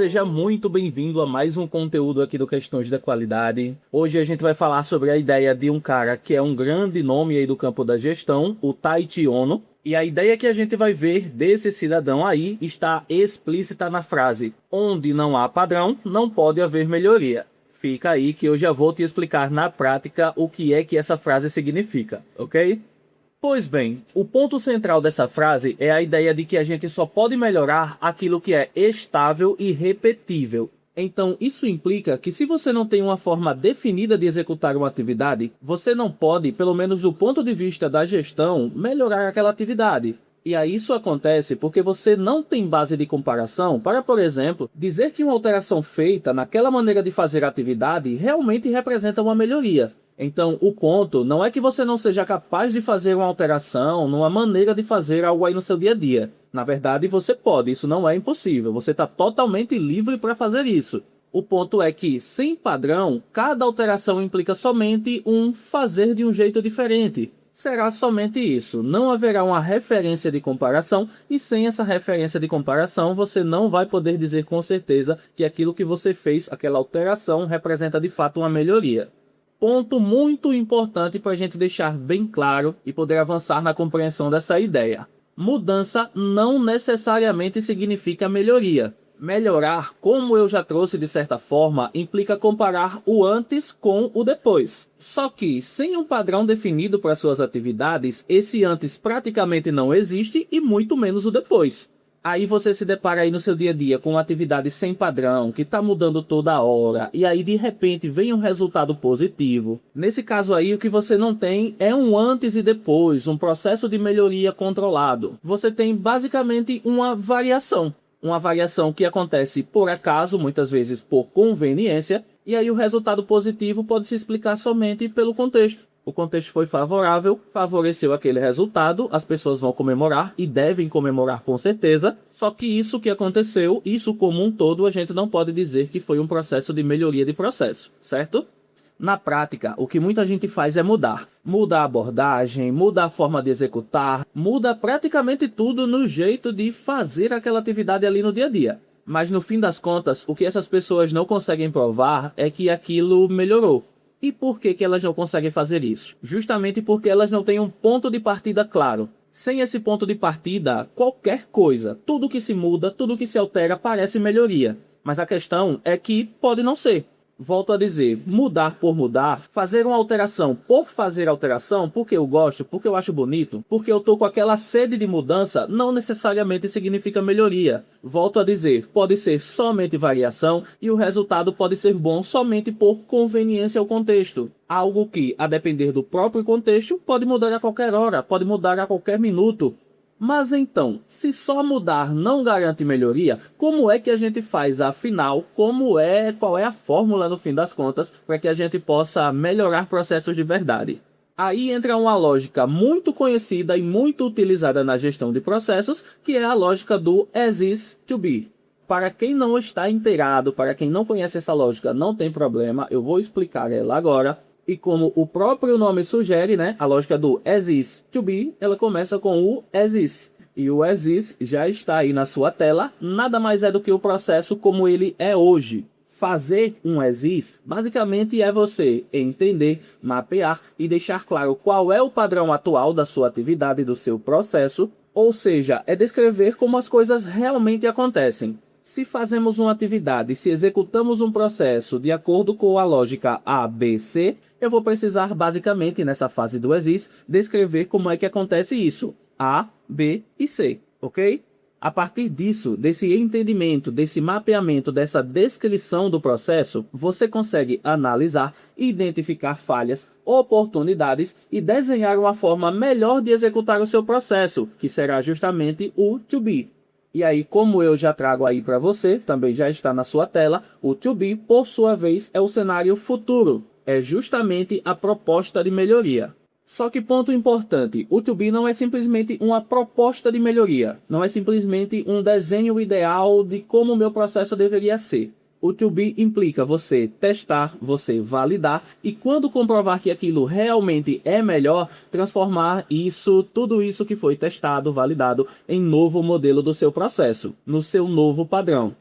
seja muito bem-vindo a mais um conteúdo aqui do Questões da Qualidade. Hoje a gente vai falar sobre a ideia de um cara que é um grande nome aí do campo da gestão, o Taiichi Ohno. E a ideia que a gente vai ver desse cidadão aí está explícita na frase: onde não há padrão, não pode haver melhoria. Fica aí que eu já vou te explicar na prática o que é que essa frase significa, ok? Pois bem, o ponto central dessa frase é a ideia de que a gente só pode melhorar aquilo que é estável e repetível. Então, isso implica que se você não tem uma forma definida de executar uma atividade, você não pode, pelo menos do ponto de vista da gestão, melhorar aquela atividade. E aí isso acontece porque você não tem base de comparação para, por exemplo, dizer que uma alteração feita naquela maneira de fazer a atividade realmente representa uma melhoria. Então, o ponto não é que você não seja capaz de fazer uma alteração numa maneira de fazer algo aí no seu dia a dia. Na verdade, você pode, isso não é impossível. Você está totalmente livre para fazer isso. O ponto é que, sem padrão, cada alteração implica somente um fazer de um jeito diferente. Será somente isso. Não haverá uma referência de comparação e sem essa referência de comparação, você não vai poder dizer com certeza que aquilo que você fez, aquela alteração, representa de fato uma melhoria. Ponto muito importante para a gente deixar bem claro e poder avançar na compreensão dessa ideia. Mudança não necessariamente significa melhoria. Melhorar, como eu já trouxe de certa forma, implica comparar o antes com o depois. Só que, sem um padrão definido para suas atividades, esse antes praticamente não existe e muito menos o depois. Aí você se depara aí no seu dia a dia com uma atividade sem padrão, que está mudando toda hora, e aí de repente vem um resultado positivo. Nesse caso aí, o que você não tem é um antes e depois, um processo de melhoria controlado. Você tem basicamente uma variação que acontece por acaso, muitas vezes por conveniência, e aí o resultado positivo pode se explicar somente pelo contexto. O contexto foi favorável, favoreceu aquele resultado, as pessoas vão comemorar e devem comemorar com certeza, só que isso que aconteceu, isso como um todo, a gente não pode dizer que foi um processo de melhoria de processo, certo? Na prática, o que muita gente faz é mudar. Muda a abordagem, muda a forma de executar, muda praticamente tudo no jeito de fazer aquela atividade ali no dia a dia. Mas no fim das contas, o que essas pessoas não conseguem provar é que aquilo melhorou. E por que elas não conseguem fazer isso? Justamente porque elas não têm um ponto de partida claro. Sem esse ponto de partida, qualquer coisa, tudo que se muda, tudo que se altera parece melhoria. Mas a questão é que pode não ser. Volto a dizer, mudar por mudar, fazer uma alteração por fazer alteração, porque eu gosto, porque eu acho bonito, porque eu tô com aquela sede de mudança, não necessariamente significa melhoria. Volto a dizer, pode ser somente variação e o resultado pode ser bom somente por conveniência ao contexto. Algo que, a depender do próprio contexto, pode mudar a qualquer hora, pode mudar a qualquer minuto. Mas então, se só mudar não garante melhoria, como é que a gente faz afinal? Qual é a fórmula no fim das contas para que a gente possa melhorar processos de verdade? Aí entra uma lógica muito conhecida e muito utilizada na gestão de processos, que é a lógica do as is to be. Para quem não está inteirado, para quem não conhece essa lógica, não tem problema, eu vou explicar ela agora. E como o próprio nome sugere, né, a lógica do as is to be, ela começa com o as is. E o as is já está aí na sua tela, nada mais é do que o processo como ele é hoje. Fazer um as is, basicamente é você entender, mapear e deixar claro qual é o padrão atual da sua atividade, do seu processo, ou seja, é descrever como as coisas realmente acontecem. Se fazemos uma atividade, se executamos um processo de acordo com a lógica A, B, C, eu vou precisar basicamente nessa fase do as is descrever como é que acontece isso, A, B e C, ok? A partir disso, desse entendimento, desse mapeamento, dessa descrição do processo, você consegue analisar, identificar falhas, oportunidades e desenhar uma forma melhor de executar o seu processo, que será justamente o to be. E aí, como eu já trago aí para você, também já está na sua tela, o to be, por sua vez, é o cenário futuro. É justamente a proposta de melhoria. Só que ponto importante, o to be não é simplesmente uma proposta de melhoria. Não é simplesmente um desenho ideal de como o meu processo deveria ser. O to be implica você testar, você validar e quando comprovar que aquilo realmente é melhor, transformar isso, tudo isso que foi testado, validado, em novo modelo do seu processo, no seu novo padrão.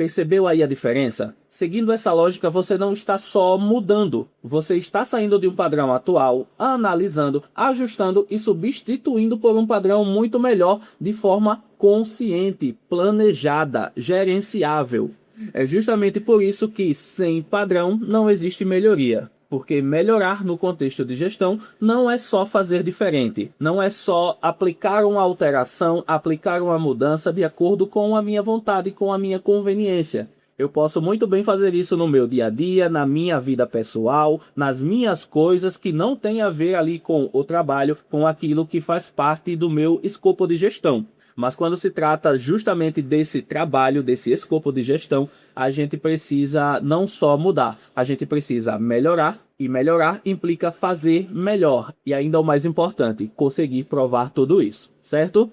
Percebeu aí a diferença? Seguindo essa lógica, você não está só mudando, você está saindo de um padrão atual, analisando, ajustando e substituindo por um padrão muito melhor de forma consciente, planejada, gerenciável. É justamente por isso que sem padrão não existe melhoria. Porque melhorar no contexto de gestão não é só fazer diferente, não é só aplicar uma alteração, aplicar uma mudança de acordo com a minha vontade, com a minha conveniência. Eu posso muito bem fazer isso no meu dia a dia, na minha vida pessoal, nas minhas coisas que não tem a ver ali com o trabalho, com aquilo que faz parte do meu escopo de gestão. Mas quando se trata justamente desse trabalho, desse escopo de gestão, a gente precisa não só mudar, a gente precisa melhorar, e melhorar implica fazer melhor. E ainda o mais importante, conseguir provar tudo isso, certo?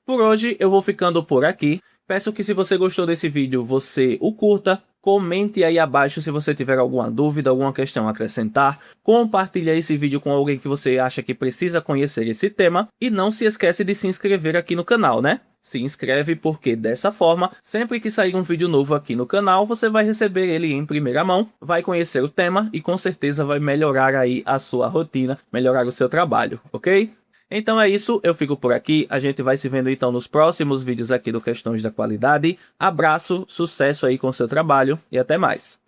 Por hoje eu vou ficando por aqui. Peço que se você gostou desse vídeo, você o curta. Comente aí abaixo se você tiver alguma dúvida, alguma questão a acrescentar. Compartilhe esse vídeo com alguém que você acha que precisa conhecer esse tema. E não se esquece de se inscrever aqui no canal, né? Se inscreve porque dessa forma, sempre que sair um vídeo novo aqui no canal, você vai receber ele em primeira mão, vai conhecer o tema e com certeza vai melhorar aí a sua rotina, melhorar o seu trabalho, ok? Então é isso, eu fico por aqui, a gente vai se vendo então nos próximos vídeos aqui do Questões da Qualidade. Abraço, sucesso aí com o seu trabalho e até mais.